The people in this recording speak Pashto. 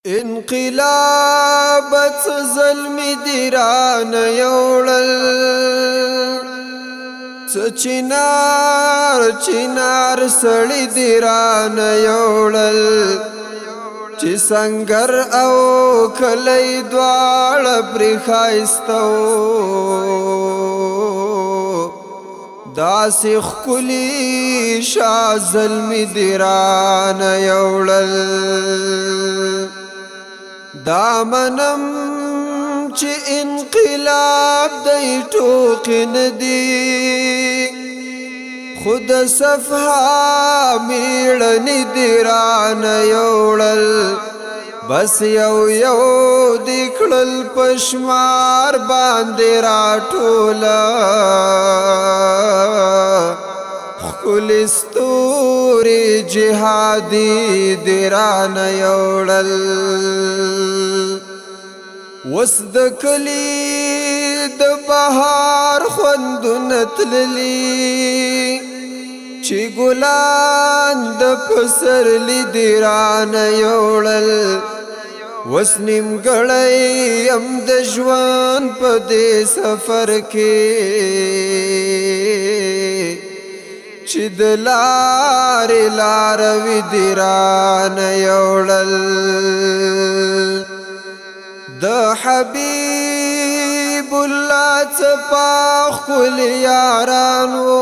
انقلاب ظلمی دیران یوړل چنار چنار سړی دیران یوړل چې سنگر او کلی دواړه پرې ښایسته داسې ښکلي شاه زلمي دیران یوړل دا منم چې انقلاب دی ټوکې نه دي خود صفحه میړنې دیران یوړل بس یو یو دی کړل پشمار باندې راټوله ښکلي ستوري جهادي دیران یوړل وس د کلي د بهار خوندونه تللي چې ګلان د پسرلي دیران یوړل وس نیمګړی یم د ژوند په دې سفر کې چې د لارې لاروي دیران یوړل د حبیب الله څخه ښکلي یارانو